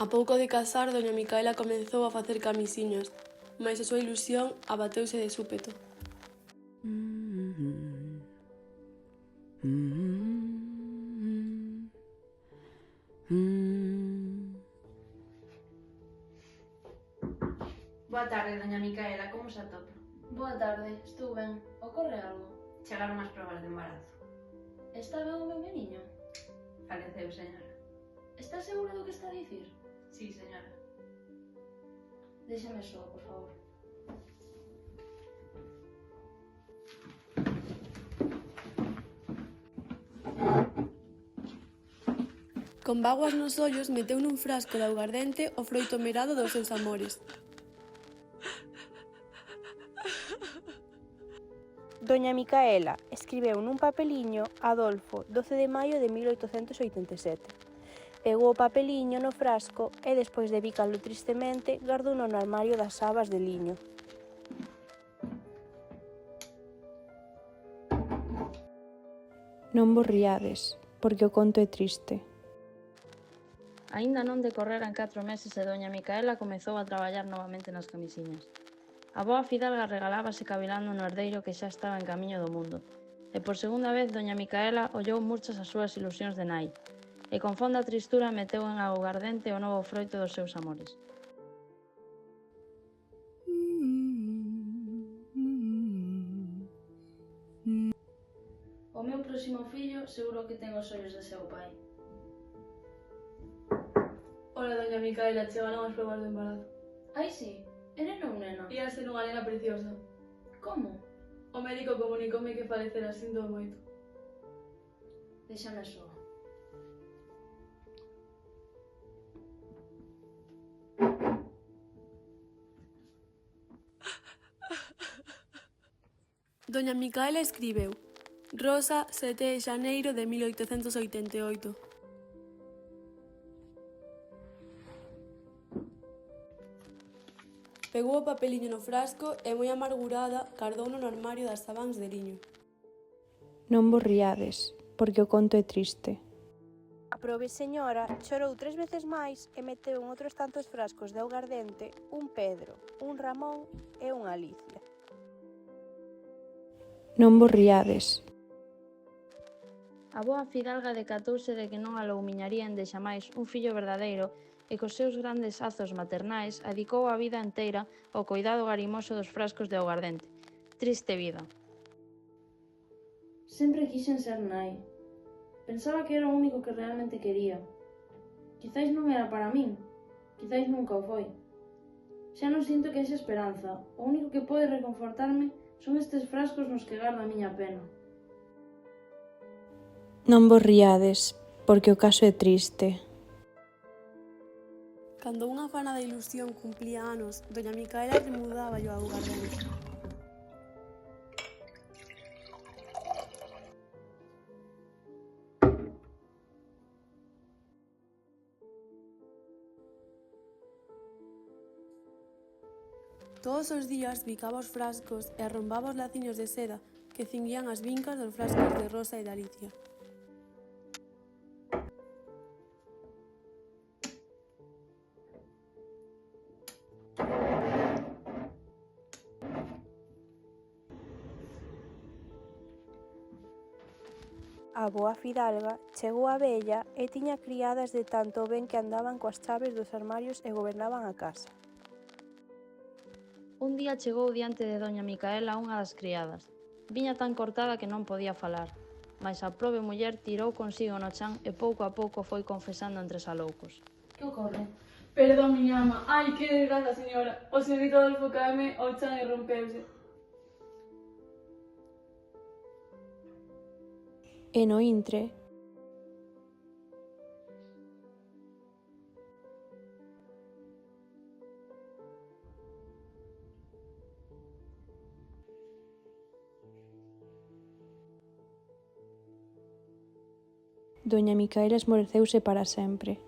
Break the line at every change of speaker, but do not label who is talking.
A pouco de casar, doña Micaela comezou a facer camisiñas, mais a súa ilusión abateuse de súpeto.
Boa tarde, doña Micaela, como se atopa?
Boa tarde, estou ben. Ocorre algo?
Chegaron as probas de embarazo.
Está ben o meu meniño?
Faleceu, señora.
Está segura do que está a dicir?
Sí, señora.
Déxame só, por favor.
Con bágoas nos ollos meteu nun frasco de augardente o froito merado dos seus amores.
Doña Micaela escribeu nun papeliño Adolfo 12 de maio de 1887. Pegou o papeliño no frasco e despois de bicalo tristemente gardouno no armario das sabas de liño. Non vos riades, porque o conto é triste.
Aínda non decorreran 4 meses e doña Micaela comezou a traballar novamente nas camisiñas. A boa fidalga regalábase cavilando no herdeiro que xa estaba en camiño do mundo, e por segunda vez doña Micaela ollou murchas as súas ilusións de nai, e con fonda tristura meteu en augardente o novo froito dos seus amores.
O meu próximo fillo seguro que ten os ollos de seu pai.
Ola, doña Micaela, chegaron as probas do embarazo.
Ai, sí, é neno ou nena?
Ia ser unha nena preciosa.
Como?
O médico comunicoume que falecera, sinto moito.
Déxame só.
Doña Micaela escribeu: Rosa, 7 de xaneiro de 1888. Pegou o papeliño no frasco e, moi amargurada, cardouno no armario das sabáns de liño.
Non vos riades, porque o conto é triste. A prove señora chorou 3 veces máis e meteu en outros tantos frascos de augardente un Pedro, un Ramón e unha Alicia. Non vos riades.
A boa fidalga decatouse de que non aloumiñaría endexamais un fillo verdadeiro e cos seus grandes azos maternais adicou a vida enteira ao coidado garimoso dos frascos de augardente. Triste vida.
Sempre quixen ser nai. Pensaba que era o único que realmente quería. Quizáis non era para min. Quizáis nunca o foi. Xa non sinto que haxa esperanza. O único que pode reconfortarme son estes frascos nos que garda a miña pena.
Non vos riades, porque o caso é triste.
Cando unha fana de ilusión cumplía anos, doña Micaela remudáballo a augardente. Todos os días bicaba os frascos e arrombaba os laciños de seda que cinguían as vincas dos frascos de Rosa e de Alicia.
A boa fidalga chegou a vella e tiña criadas de tanto ben que andaban coas chaves dos armarios e gobernaban a casa.
Un día chegou diante de doña Micaela unha das criadas. Viña tan cortada que non podía falar, mais a probe muller tirou consigo no chan e pouco a pouco foi confesando entre saloucos.
Que ocorre?
Perdón, miña ama. Ai, que desgraza, señora. O señorito Adolfo caeme ao chan e rompeuse.
E no intre, doña Micaela esmoreceuse para sempre.